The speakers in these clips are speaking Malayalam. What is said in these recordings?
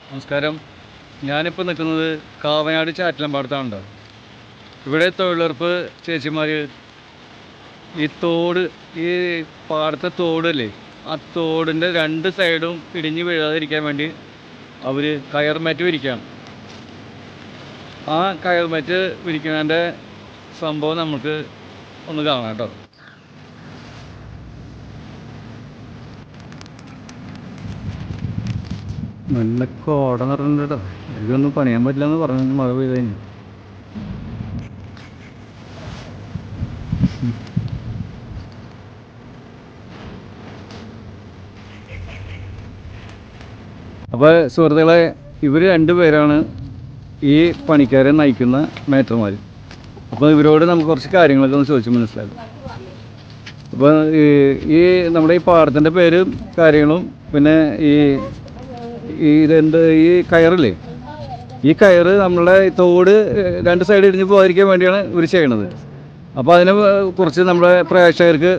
നമസ്കാരം. ഞാനിപ്പോൾ നിൽക്കുന്നത് കാവനാട് ചാറ്റലമ്പാടത്താണുണ്ടോ. ഇവിടെ തൊഴിലുറപ്പ് ചേച്ചിമാർ ഈ പാടത്തെ തോടല്ലേ, ആ തോടിൻ്റെ രണ്ട് സൈഡും ഇടിഞ്ഞ് വീഴാതിരിക്കാൻ വേണ്ടി അവർ കയർമേറ്റ് വിരിക്കുകയാണ്. ആ കയർമേറ്റ് വിരിക്കുന്നതിൻ്റെ സംഭവം നമുക്ക് ഒന്ന് കാണാം കേട്ടോ. നല്ല കോട നിറഞ്ഞിട്ട് കേട്ടോ. എനിക്കൊന്നും പണിയാൻ പറ്റില്ല എന്ന് പറഞ്ഞു മഴ പെയ്ത് കഴിഞ്ഞു. അപ്പോൾ സുഹൃത്തുക്കളെ, ഇവർ രണ്ടുപേരാണ് ഈ പണിക്കാരെ നയിക്കുന്ന മേറ്റർമാർ. അപ്പോൾ ഇവരോട് നമുക്ക് കുറച്ച് കാര്യങ്ങളൊക്കെ ഒന്ന് ചോദിച്ച് മനസ്സിലാക്കും. അപ്പോൾ ഈ നമ്മുടെ ഈ പാടത്തിൻ്റെ പേരും കാര്യങ്ങളും, പിന്നെ ഈ കയറില്ലേ, ഈ കയറ് നമ്മളെ തോട് രണ്ട് സൈഡ് ഇടിഞ്ഞ് പോകാതിരിക്കാൻ വേണ്ടിയാണ് ഇവർ ചെയ്യണത്. അപ്പോൾ അതിനെ കുറിച്ച് നമ്മുടെ പ്രേക്ഷകർക്ക്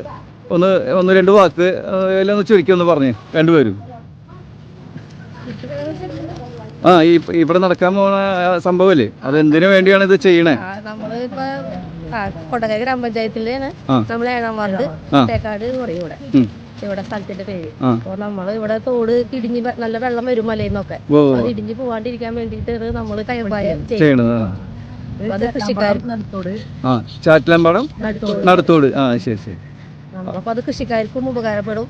ഒന്ന് രണ്ട് വാക്ക് എല്ലാം ഒന്ന് ചുരുക്കി ഒന്ന് പറഞ്ഞേ രണ്ടുപേരും. ഇവിടെ നടക്കാൻ പോകുന്ന സംഭവല്ലേ, അതെന്തിനു വേണ്ടിയാണ് ഇത് ചെയ്യണേ? നമ്മളിപ്പോ കൊടകര ഗ്രാമപഞ്ചായത്തിലാണ് നമ്മൾ 7-ാം വാർഡ് തേക്കാട് പറയും ഇവിടെ സ്ഥലത്തിന്റെ പേര്. അപ്പൊ നമ്മള് ഇവിടെ തോട് ഇടിഞ്ഞ് നല്ല വെള്ളം വരും മലയിന്നൊക്കെ, അത് ഇടിഞ്ഞ് പോവാണ്ടിരിക്കാൻ വേണ്ടിട്ടാണ് നമ്മള് ചെയ്യണത്. അത് കൃഷിക്കാർ ചാറ്റലമ്പാടം നടത്തോട്. ശരി ശരി. അപ്പൊ അത് കൃഷിക്കാർക്കും ഉപകാരപ്പെടും.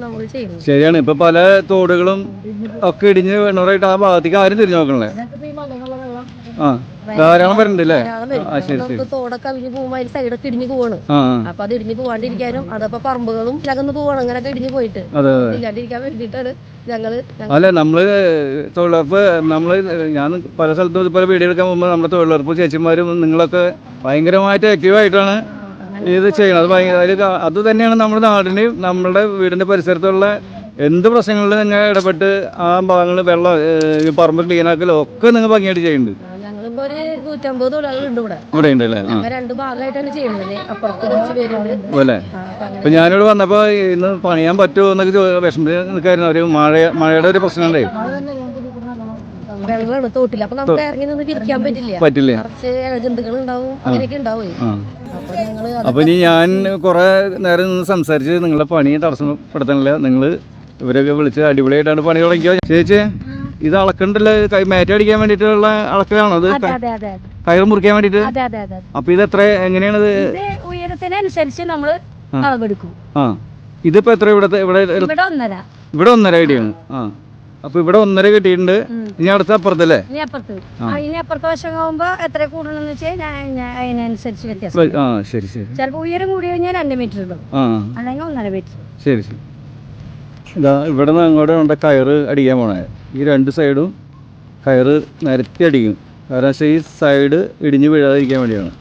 നമ്മൾ ചെയ്യുന്നത് ശരിയാണ്. ഇപ്പൊ പല തോടുകളും ഒക്കെ ഇടിഞ്ഞ് വീണവരായിട്ട് ആ ഭാഗത്തേക്ക് ആരും തിരിഞ്ഞു നോക്കണല്ലേ. ധാരാളം വരുന്നുണ്ടല്ലേ. തോടൊക്കെ അവിഞ്ഞ് പോകുമ്പോ അതിൽ സൈഡൊക്കെ ഇടിഞ്ഞ് പോവാണ്. അപ്പൊ അത് ഇടിഞ്ഞ് പോവാണ്ടിരിക്കാനും അതപ്പോ പറമ്പുകളും ചകന്ന് പോവാണ്, അങ്ങനെയൊക്കെ ഇടിഞ്ഞ് പോയിട്ട് ഇല്ലാണ്ടിരിക്കാൻ വേണ്ടിയിട്ടാണ് ഞങ്ങള്. അല്ല, നമ്മള് തൊഴിലുറപ്പ് ഞാൻ പല സ്ഥലത്തും ഇതുപോലെ വീഡിയോ എടുക്കാൻ പോകുമ്പോൾ നമ്മുടെ തൊഴിലുറപ്പ് ചേച്ചിമാരും നിങ്ങളൊക്കെ ഭയങ്കരമായിട്ട് ആക്റ്റീവായിട്ടാണ് ഇത് ചെയ്യണം. അത് തന്നെയാണ് നമ്മുടെ നാടിൻ്റെയും നമ്മളുടെ വീടിൻ്റെ പരിസരത്തുള്ള എന്ത് പ്രശ്നങ്ങളിലും നിങ്ങൾ ഇടപെട്ട് ആ ഭാഗങ്ങൾ വെള്ളം പറമ്പ് ക്ലീനാക്കലും ഒക്കെ നിങ്ങൾ ഭംഗിയായിട്ട് ചെയ്യുന്നുണ്ട്. ഞങ്ങളിപ്പോ ഒരു 150 തൊഴിലാളികളുണ്ട് ഇവിടെ ഉണ്ടല്ലേ. രണ്ട് ഭാഗമായിട്ടാണ് ചെയ്യുന്നത്. അല്ലേ. ഇപ്പൊ ഞാനിവിടെ വന്നപ്പോ ഇന്ന് പണിയാൻ പറ്റുമോ എന്നൊക്കെ വിഷമത്തിൽ നിൽക്കായിരുന്നു. ഒരു മഴയുടെ ഒരു പ്രശ്നം ഉണ്ടായി. വെള്ളമാണ് തോട്ടില്ല, അപ്പൊ നമുക്ക് ഇറങ്ങി നിന്ന് തിരിക്കാൻ പറ്റില്ല. കുറച്ച് ജന്തുക്കൾ ഉണ്ടാവും, അങ്ങനെയൊക്കെ ഉണ്ടാവും. അപ്പൊ ഇനി ഞാൻ കുറെ നേരം നിന്ന് സംസാരിച്ച് നിങ്ങളുടെ പണി തടസ്സപ്പെടുത്തണില്ല. നിങ്ങള് ഇവരൊക്കെ വിളിച്ച് അടിപൊളിയായിട്ടാണ് പണി തുടങ്ങിയോ. ചേച്ചി, ഇത് അളക്കണ്ടല്ലോ, മേറ്റടിക്കാൻ വേണ്ടിട്ടുള്ള അളക്കലാണോ അത്? കയറ് മുറിക്കാൻ വേണ്ടിട്ട്. അപ്പൊ ഇത് എത്ര, എങ്ങനെയാണത്? ഉയരത്തിനനുസരിച്ച് നമ്മള് അളവെടുക്കും. ഇതിപ്പോ എത്ര? ഇവിടെ 1.5 അടിയാണ്. അപ്പൊ ഇവിടെ 1.5 കിട്ടിയിട്ടുണ്ട്. ഇനി അടുത്ത അപ്പുറത്തല്ലേ? ഇനി അപ്പുറത്തെ വശമാകുമ്പോ എത്ര കൂടണമെന്ന് വെച്ചാൽ അതിനനുസരിച്ച് വ്യത്യാസം. ശരി ശരി. ചിലപ്പോ ഉയരം കൂടി കഴിഞ്ഞാൽ 2 മീറ്റർ ഇടും, അല്ലെങ്കിൽ 1.5 മീറ്റർ. ശരി ശരി. ഇതാ ഇവിടെ നിന്ന് അങ്ങോട്ട് കൊണ്ട് കയറ് അടിക്കാൻ പോണേ. ഈ രണ്ട് സൈഡും കയറ് നിരത്തി അടിക്കും. കാരണം ഈ സൈഡ് ഇടിഞ്ഞ് വീഴാതിരിക്കാൻ വേണ്ടിയാണ്.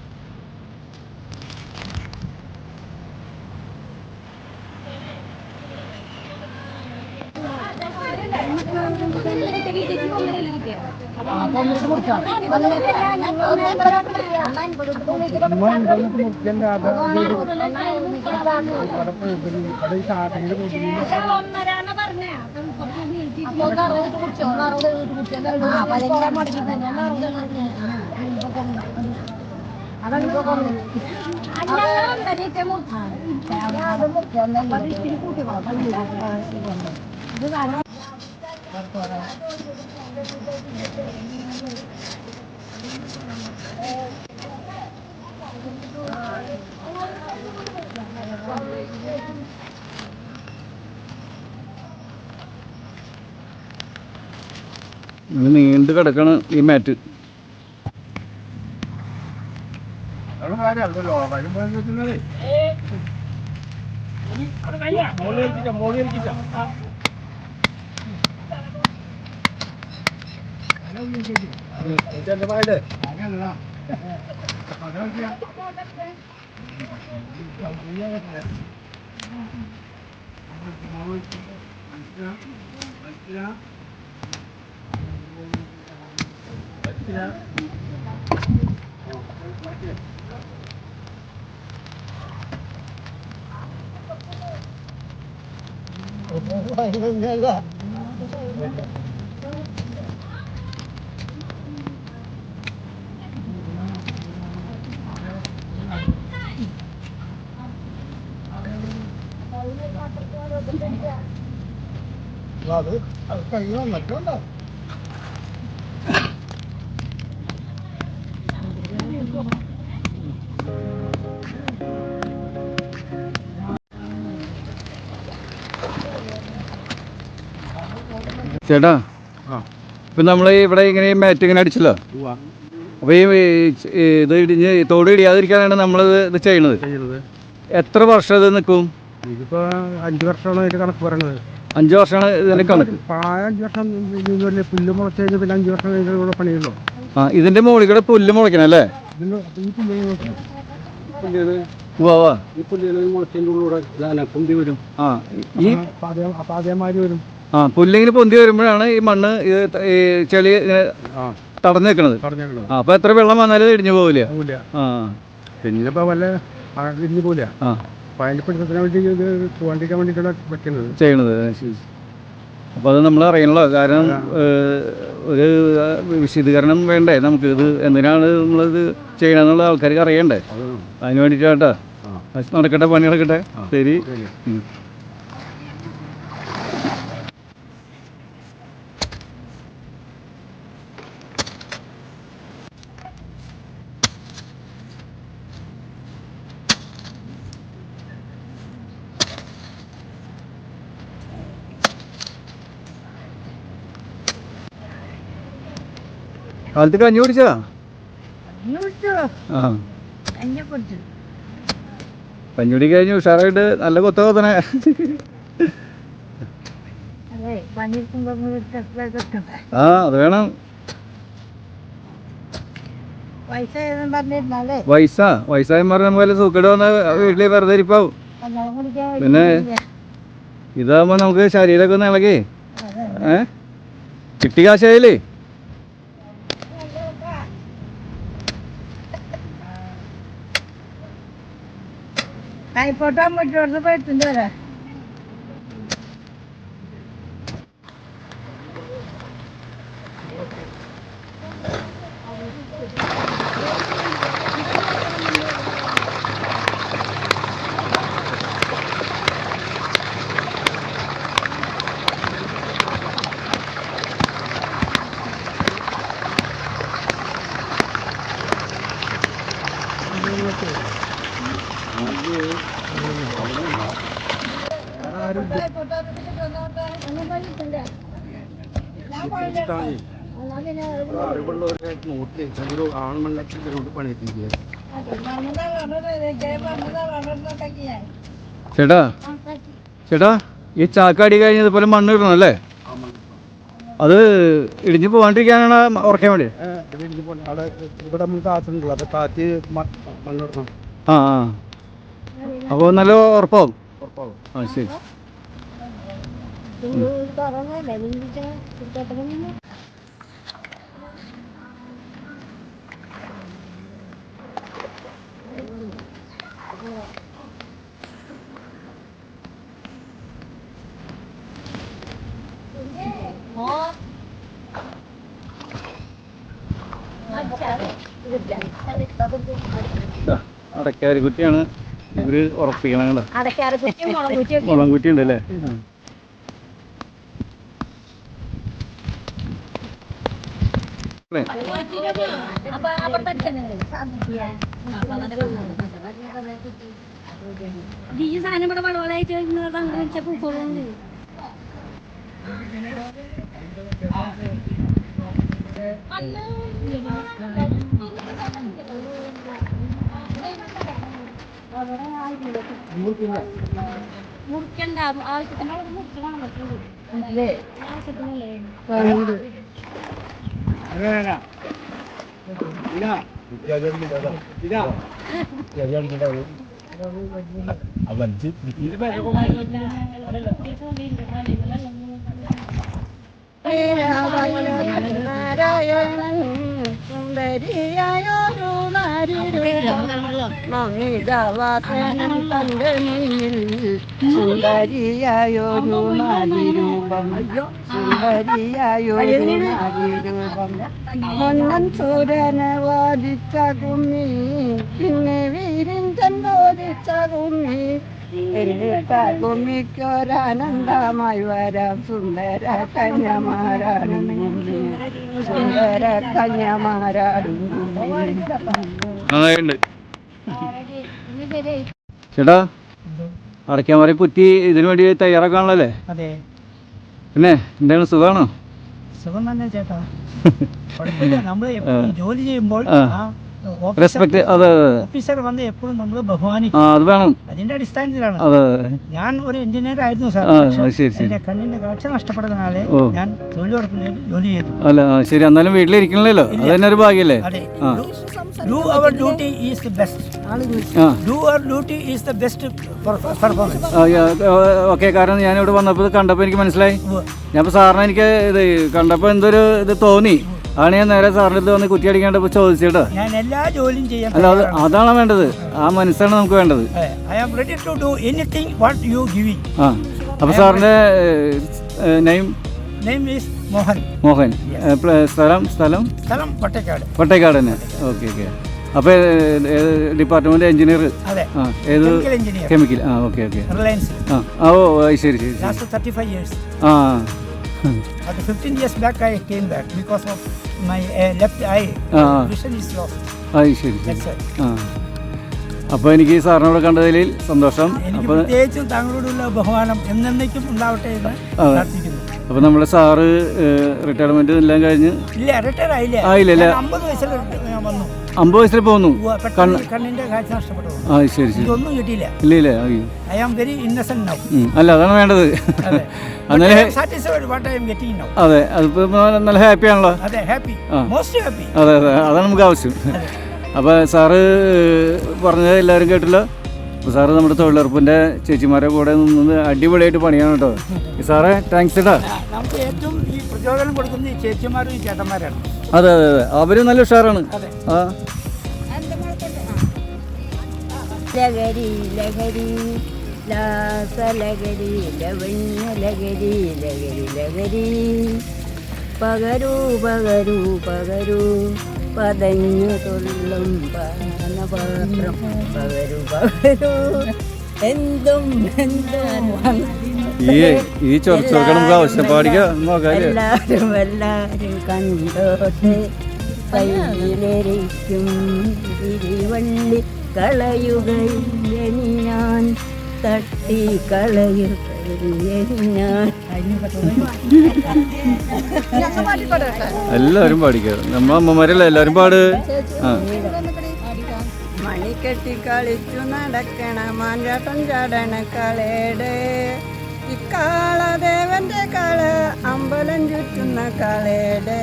നീണ്ടു കിടക്കണ ഈ മാറ്റ്. അത് കഴിയോ മറ്റുണ്ടോ ചേട്ടാ ഇപ്പം നമ്മൾ ഇവിടെ ഇങ്ങനെ മാറ്റ് ഇങ്ങനെ അടിച്ചല്ലോ. അപ്പോൾ ഇത് ഇടിഞ്ഞ് തോട് ഇടിയാതിരിക്കാനാണ് നമ്മളിത് ചെയ്യണത്. എത്ര വർഷം ഇത് നിൽക്കും? ഇതിപ്പോൾ 5 വർഷമാണ് ഇതിൻ്റെ കണക്ക് പറയണത്. 5 വർഷമാണ് ഇതിൻ്റെ കണക്ക്. 5 വർഷം പുല്ല് മുളച്ച് കഴിഞ്ഞ് പിന്നെ 5 വർഷം ഇതിൻ്റെ കൂടെ പണിയുള്ളൂ. ഇതിൻ്റെ മുകളിൽ കൂടെ പുല്ല് മുളയ്ക്കണം അല്ലേ? ഈ പുല്ല് ഈ പുല്ലുകൾ മുളച്ചതിൻ്റെ ഉള്ളിലൂടെ പൊന്തി വരും. ഈ അതേമാതിരി വരും. പുല്ലിങ്ങനെ പൊന്തി വരുമ്പോഴാണ് ഈ മണ്ണ് ഈ ചെളി ഇങ്ങനെ തടഞ്ഞു വെക്കണത്. അപ്പോൾ എത്ര വെള്ളം വന്നാലും ഇടിഞ്ഞു പോവില്ല. പിന്നിപ്പോൾ വല്ല ഇടിഞ്ഞു പോവില്ല. അപ്പോൾ അതിൻ്റെ പിടുത്തത്തിന് വേണ്ടി ഇത് പോകാണ്ടിരിക്കാൻ വേണ്ടിയിട്ടാണ് വെക്കുന്നത് ചെയ്യണത്. അപ്പോൾ അത് നമ്മൾ അറിയണല്ലോ. കാരണം ഒരു വിശദീകരണം വേണ്ടേ നമുക്ക്? ഇത് എന്തിനാണ് നമ്മളിത് ചെയ്യണമെന്നുള്ള ആൾക്കാർക്ക് അറിയണ്ടേ? അതിന് വേണ്ടിയിട്ടാ. നടക്കട്ടെ, പണി നടക്കട്ടെ. ശരി. കാലത്ത് കഞ്ഞി കുടിച്ചാ? കഞ്ഞുടി കഴിഞ്ഞു ഉഷാറായിട്ട് നല്ല കൊത്ത കൊത്തനെ. അത് വേണം. വയസ്സായന്മാർ നമുക്ക് വല്ല സൂക്കേട് വന്ന വീട്ടിൽ വെറുതെ ഇരിപ്പാവും. പിന്നെ ഇതാകുമ്പോ നമുക്ക് ശരീരമൊക്കെ ഒന്ന് ഇളകി കിട്ടി കാശായാലേ. ആയിക്കോട്ടെ, അമ്മൂട്ടോട് പോയിട്ടുണ്ട് വരാം. ചേട്ടാ ചേട്ടാ ഈ ചാക്കാടി കഴിഞ്ഞതുപോലെ മണ്ണ് ഇടണം അല്ലേ? അത് ഇടിഞ്ഞു പോകാണ്ടിരിക്കാനാണ് ഉറക്കാൻ വേണ്ടി. അപ്പോൾ നല്ല ഉറപ്പാവും. ശരി. അടക്കാരി കുറ്റിയാണ് ഇവര് ഉറപ്പിക്കണം. മുളം കുറ്റി ഉണ്ട് അല്ലേ? സാധനം ഇവിടെ വളവളായിട്ട് മുറിക്കണ്ട ആവശ്യത്തിനുള്ള മുറിക്കണം പറ്റുള്ളൂ. ആവശ്യത്തിനല്ലേ നാരായണൻ സുന്ദരിയായൊരു നാരിയുടെ മമിതാവാസനം തന്റെ മുന്നിൽ സുന്ദരിയായൊരു നാരിരൂപം സുന്ദരിയായൊരു നാരിരൂപം മന്നൻ സൂര്യനെ വാദിച്ച കുമ്മി പിന്നെ വീരിഞ്ചൻ വാദിച്ച കുമ്മി കുമ്മിക്കൊരാനന്ദമായി വരാം സുന്ദര കന്യമാരാടും സുന്ദര കന്യമാരാടും. ചേട്ടാ അടയ്ക്കാമറി കുറ്റി ഇതിനു വേണ്ടി തയ്യാറാക്കാണല്ലേ? അതെ. പിന്നെ എന്താണ്, സുഖമാണോ? സുഖം തന്നെ ചേട്ടാ. നമ്മൾ ജോലി ചെയ്യുമ്പോൾ റെസ്പെക്ട് ഓഫീസർ വന്ന് എപ്പോഴും നമ്മൾ ബഹുമാനിക്കും. അത് വേണം. അതിന്റെ അടിസ്ഥാനത്തിലാണ്. ഞാൻ ഒരു എഞ്ചിനീയർ ആയിരുന്നു സാർ. എന്റെ കണ്ണിന്റെ കാഴ്ച നഷ്ടപ്പെടുന്നതിനാലെ ഞാൻ തൊഴിലുറപ്പിൽ ജോലി ചെയ്തു. അല്ല ശരി, എന്നാലും വീട്ടിലിരിക്കണല്ലോ, അത് തന്നെ ഒരു ഭാഗ്യല്ലേ. Do our duty is the best. Do our duty is the best performance. Okay, കാരണം ഞാനിവിടെ വന്നപ്പോൾ കണ്ടപ്പോൾ എനിക്ക് മനസ്സിലായി. ഞാൻ ഇപ്പോൾ സാറിന് എനിക്ക് ഇത് കണ്ടപ്പോൾ എന്തൊരു ഇത് തോന്നി. ആണ് ഞാൻ നേരെ സാറിൻ്റെ അടുത്ത് വന്ന് കുറ്റി അടിക്കാണ്ടപ്പോൾ ചോദിച്ചേട്ടാ. ഞാൻ എല്ലാ ജോലിയും ചെയ്യാൻ. അല്ല, അതാണ് വേണ്ടത്, ആ മനസ്സാണ് നമുക്ക് വേണ്ടത്. I am ready to do anything what you giving. അപ്പോൾ സാറിൻ്റെ നെയിം is മോഹൻ. മോഹൻ. സ്ഥലം പട്ടേക്കാട് തന്നെ. ഓക്കെ. അപ്പോൾ ഡിപ്പാർട്ട്മെന്റ് എഞ്ചിനീയർ. ഏത് കെമിക്കൽ? ഓക്കെ. ഓ ശരി. 35 years. 15 years back I came back because of my left eye vision is lost. ശരി. അപ്പോൾ എനിക്ക് സാറിനോട് കണ്ടതിൽ സന്തോഷം. അപ്പോൾ പ്രത്യേകിച്ചും താങ്കളോടുള്ള ബഹുമാനം എന്നേക്കും ഉണ്ടാവട്ടെ എന്ന് പ്രാർത്ഥിക്കുന്നു. അപ്പോൾ നമ്മുടെ സാറ് റിട്ടയർമെന്റ് എല്ലാം കഴിഞ്ഞ് ഇല്ല, റിട്ടയർ ആയില്ലേ? 50 വയസ്സിൽ ഞാൻ വന്നു. 50 വയസ്സിൽ പോന്നു. കണ്ണിന്റെ കാഴ്ച നഷ്ടപ്പെട്ടു. ശരി. ഒന്നും കിട്ടിയില്ല. ഇല്ല. I am very innocent now. അല്ല, അതാണ് വേണ്ടത്. Satisfied what I am getting now. അതെ, അതിപ്പോ നല്ല ഹാപ്പി ആണല്ലോ. അതെ, ഹാപ്പി, മോസ്റ്റ് ഹാപ്പി. അതെ, അതാണ് നമുക്ക് ആവശ്യം. അപ്പോൾ സാറ് പറഞ്ഞത് എല്ലാവരും കേട്ടല്ലോ. അപ്പോൾ സാറ് നമ്മുടെ തൊഴിലുറപ്പിൻ്റെ ചേച്ചിമാരെ കൂടെ നിന്ന് അടിപൊളിയായിട്ട് പണിയാണ് കേട്ടോ. സാറേ താങ്ക്സ് കേട്ടോ. നമുക്ക് ഏറ്റവും ഈ പ്രചോദനം കൊടുക്കുന്ന ഈ ചേച്ചിമാരും ഈ ചേട്ടന്മാരാണ്. അതെ, അവരും നല്ല ഉഷാറാണ്. ലഹരി ലഹരി ലാസലഹരി ലവണ്യ ലഹരി ലഹരി ലഹരി പകരൂ പകരൂ പകരൂ പതഞ്ഞു തുള്ളും പാനപാത്രം പകരൂ പകരൂ എന്തും ഈ ചൊറച്ചൊക്കെ നമുക്ക് ആവശ്യം പാടിക്കാം. എല്ലാരും കണ്ടോട്ടെ കയ്യിലിരിക്കും തിരിവള്ളി കളയുകയില്ലെനി ഞാൻ തട്ടി കളയുകയില്ലെനി ഞാൻ. എല്ലാവരും പാടിക്കാം, നമ്മളെ അമ്മമാരല്ല എല്ലാവരും പാട്. മണിക്കെട്ടി കളിച്ചു നടക്കണ മാഞ്ചാട്ടം ചാടണ കളയുടെ ഇക്കാളദേവന്റെ കള അമ്പലം ചുറ്റുന്ന കളയുടെ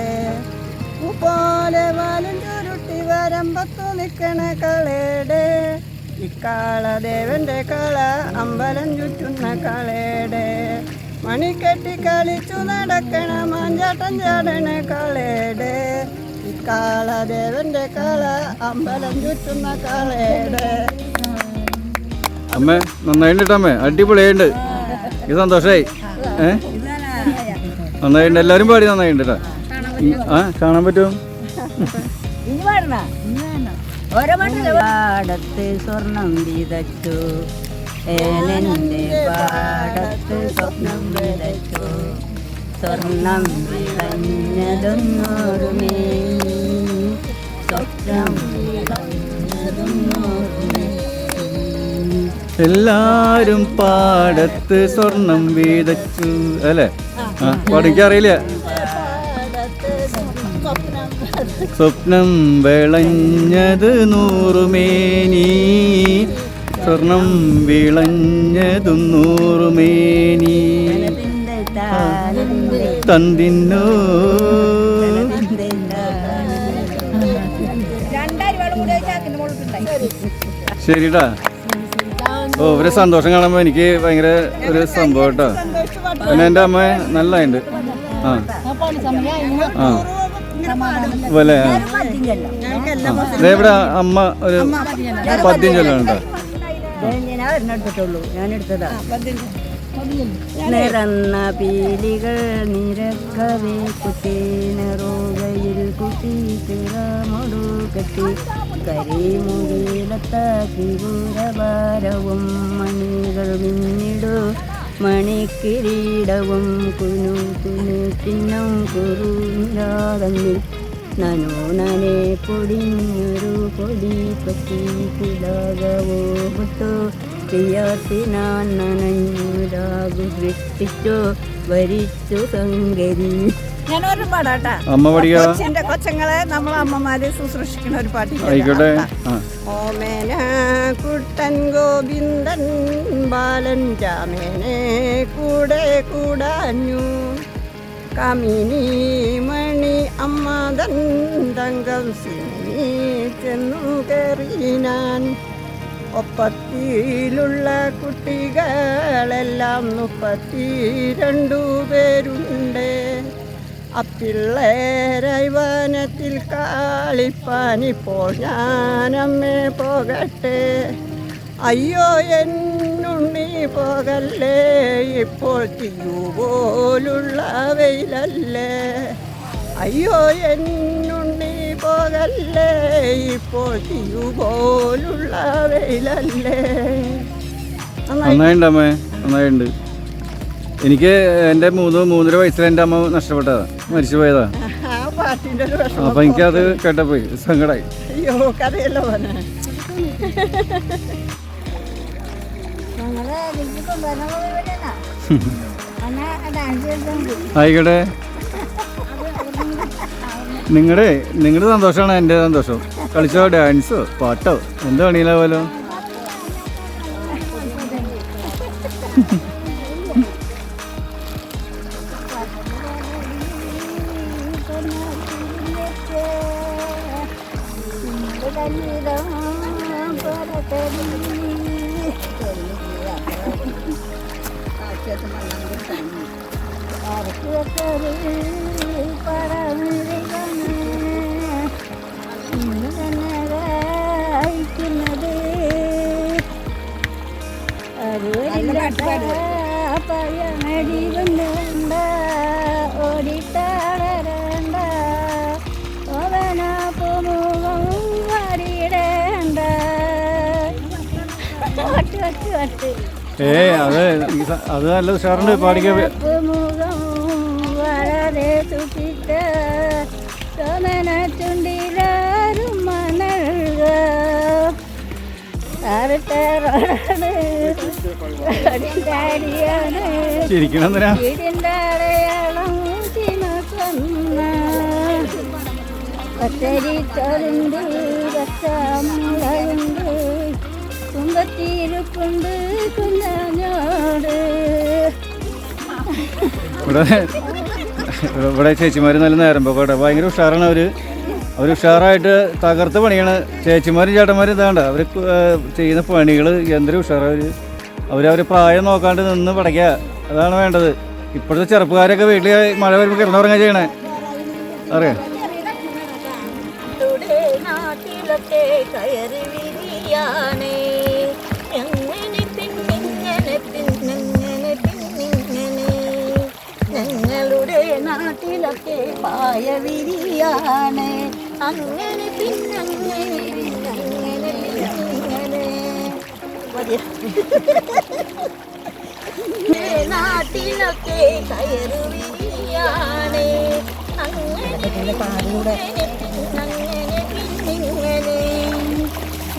പോലെ വാലും ചുരുട്ടി വരമ്പത്തു നിൽക്കണ കളയുടെ ഇക്കാളദേവന്റെ കള അമ്പലം ചുറ്റുന്ന കളയുടെ മണിക്കെട്ടി കളിച്ചു നടക്കണ മാഞ്ചാട്ടം ചാടണ കളയുടെ ഇക്കാളദേവന്റെ കള അമ്പലം ചുറ്റുന്ന കളയുടെ. അമ്മേ നന്നായിട്ടുണ്ട്, അമ്മേ അടിപൊളിയായിട്ടുണ്ട്. ഇത് സന്തോഷമായി. നന്നായിട്ടുണ്ട്, എല്ലാവരും പാടി നന്നായിട്ടുണ്ട് കേട്ടോ. കാണാൻ പറ്റും. പാടത്ത് സ്വർണം വിതച്ചു ഏലന്റെ പാടത്ത് സ്വപ്നം വിതച്ചു സ്വർണം വിളഞ്ഞതൊന്നോടുമേ സ്വപ്നം വിളഞ്ഞതൊന്നോടുമേ. എല്ലാരും പാടത്ത് സ്വർണം വീതച്ചു അല്ലേ? പഠിക്കാറിയില്ല. സ്വപ്നം വിളഞ്ഞത് നൂറുമേനി സ്വർണം വിളഞ്ഞതും നൂറുമേനി തന്തിന്നോ. ശരിടാ. ഒരു സന്തോഷം കാണുമ്പോൾ എനിക്ക് ഭയങ്കര ഒരു സംഭവം കേട്ടോ. പിന്നെ എൻ്റെ അമ്മ നല്ലതുണ്ട്. പോലെ ഇവിടെ അമ്മ ഒരു പദ്യം ചൊല്ലുന്നുണ്ടോ? ഞാൻ എടുത്തതാ. നിറന്ന പീലികൾ നിരക്കവേ കുട്ടീനറുകയിൽ കുട്ടി തിറമൊടു കെട്ടി കരിമുകിലത്താക്കി ഗുരഭാരവും മണികൾ മിന്നിടു മണിക്കിരീടവും കുനു കുനു ചിഹ്നം കുറുനിരാതന്നിൽ നനോനനെ പൊടിഞ്ഞൊരു പൊടി പറ്റി തിലകവോ വിട്ടു ചെയ്യാത്തിനാൻ നനഞ്ഞുരാഗു സൃഷ്ടിച്ചു വരിച്ചു സങ്കരി. ഞാനൊരു പാടാട്ടാ. അമ്മ പഠിക്കാ കൊച്ചങ്ങളെ നമ്മളെ അമ്മമാര് ശുശ്രൂഷിക്കുന്ന ഒരു പാട്ട്. ആയിക്കോട്ടെ. ഓമേന കുട്ടൻ ഗോവിന്ദൻ ബാലൻ രാമേനെ കൂടെ കൂടാഞ്ഞു കമിനി മണി അമ്മതൻ തങ്കം സിനി ചെന്നു കയറിനാൻ ഒപ്പത്തിലുള്ള കുട്ടികളെല്ലാം 32 പേരുണ്ട്. അപ്പിള്ളേരായി വനത്തിൽ കളിപ്പാനിപ്പോൾ ഞാനമ്മേ പോകട്ടെ. അയ്യോ എന്നുണ്ണി പോകല്ലേ, ഇപ്പോൾ തീയുപോലുള്ള വെയിലല്ലേ. അയ്യോ എന്നുണ്ണി പോകല്ലേ, ഇപ്പോൾ തീയുപോലുള്ള വെയിലല്ലേ. നന്നായിണ്ടമ്മേ, നന്നായിട്ടുണ്ട്. എനിക്ക് എൻ്റെ 3-3.5 വയസ്സിൽ എൻ്റെ അമ്മ നഷ്ടപ്പെട്ടതാ, മരിച്ചു പോയതാ. അപ്പൊ എനിക്കത് കേട്ടപ്പോയി സങ്കടായി. അയ്യോ കഥയല്ലോ പോനെ. ആയിക്കോട്ടെ. നിങ്ങളുടെ സന്തോഷമാണ് എൻ്റെ സന്തോഷം. കളിച്ചോ, ഡാൻസോ പാട്ടോ എന്ത് പണിയില്ല പോലോ. പഴമടി വന്നണ്ട ഓടിത്താടരണ്ട ഓവന പൂമുഖം വരിടേണ്ട. അത് നല്ല ഉഷാറുണ്ട് പാടിക്കാൻ. പൂമുഖം വളരെ സുഖിച്ച സോമന ചുണ്ടിലാരും മണൽക ചിരിക്കണം വീടിൻ്റെ അടയാളം ചിമക്കുന്ന പച്ചരി ചോറുണ്ട് പച്ചമുളകുണ്ട് കുമ്പത്തിരിപ്പുണ്ട് കുഞ്ഞോട്. ഇവിടെ ചേച്ചിമാർ നല്ല നേരം പോകട്ടെ, ഭയങ്കര ഉഷാറാണ്. അവർ ഉഷാറായിട്ട് തകർത്ത് പണിയാണ്. ചേച്ചിമാരും ചേട്ടന്മാരും ഇതാണ്ട് അവർ ചെയ്യുന്ന പണികൾ എന്തൊരു ഉഷാറാണ്. അവരവർ പ്രായം നോക്കാണ്ട് നിന്ന് പടയ്ക്കുക, അതാണ് വേണ്ടത്. ഇപ്പോഴത്തെ ചെറുപ്പക്കാരൊക്കെ വീട്ടിൽ മഴ വരുമ്പോൾ കിടന്നുറങ്ങാൻ ചെയ്യണേ, അറിയാം. ഞങ്ങളുടെ നാട്ടിലൊക്കെ പായ വിരിയാണ് അങ്ങനെ പിന്നങ്ങനെ നാട്ടിലൊക്കെ കയറു വിരിയാണ് അങ്ങനെ പിന്നിങ്ങനെ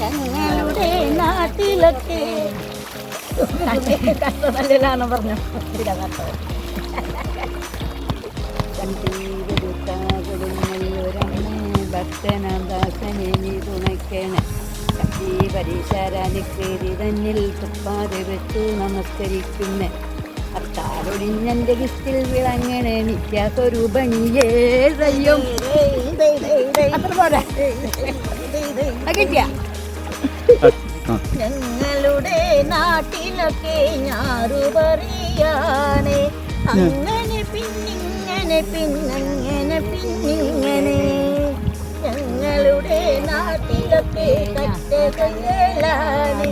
ഞങ്ങളുടെ നാട്ടിലൊക്കെ കഷ്ടമല്ലാണ് പറഞ്ഞു. ഭക്തനാദാസനെ നീ തുണയ്ക്കണേ. ശക്തി പരീശാരാനിക്കേറി തന്നിൽ തുപ്പാതെ വെച്ചു നമസ്കരിക്കുന്നേ. അത്താരൊടിഞ്ഞെൻ്റെ കിസ്റ്റിൽ വിളങ്ങണേ നിത്യാസ്വരൂപണിയേ ദയ്യം. കിട്ടിയ ഞങ്ങളുടെ നാട്ടിലൊക്കെ ഞാറു പറയാണേ അങ്ങനെ പിന്നിങ്ങനെ പിന്നങ്ങനെ അങ്ങനെ പിന്നിങ്ങനെ ഞങ്ങളുടെ നാട്ടിലൊക്കെ കറ്റകളാണ്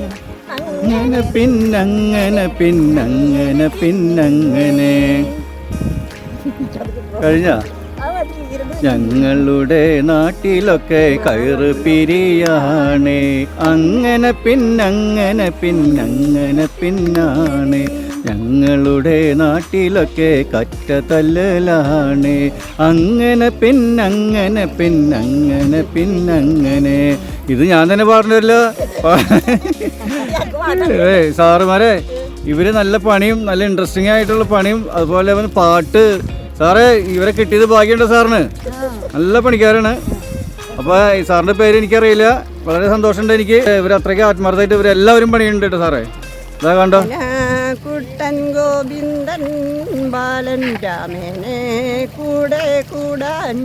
അങ്ങനെ പിന്നങ്ങനെ പിന്നങ്ങനെ പിന്നങ്ങനെ കഴിഞ്ഞ ഞങ്ങളുടെ നാട്ടിലൊക്കെ കയറ് പിരിയാണ് അങ്ങനെ പിന്നങ്ങനെ പിന്നങ്ങനെ പിന്നാണ് ഞങ്ങളുടെ നാട്ടിലൊക്കെ കറ്റ തല്ലലാണ് അങ്ങനെ പിന്നങ്ങനെ പിന്നങ്ങനെ പിന്നങ്ങനെ ഇത് ഞാൻ തന്നെ പാടുന്നില്ല സാറുമാരെ ഇവര് നല്ല പണിയും നല്ല ഇൻട്രസ്റ്റിംഗ് ആയിട്ടുള്ള പണിയും അതുപോലെ പാട്ട് സാറേ ഇവരെ കിട്ടിയത് ഭാഗ്യമുണ്ട് സാറിന് നല്ല പണിക്കാരാണ് അപ്പോൾ ഈ സാറിൻ്റെ പേര് എനിക്കറിയില്ല വളരെ സന്തോഷമുണ്ട് എനിക്ക് ഇവരത്രയ്ക്ക് ആത്മാർത്ഥമായിട്ട് ഇവരെല്ലാവരും പണിയുണ്ട് കേട്ടോ സാറേ ഇതാ കണ്ടോ കുട്ടൻ ഗോവിന്ദൻ ബാലൻ രാമനെ കൂടെ കൂടാൻ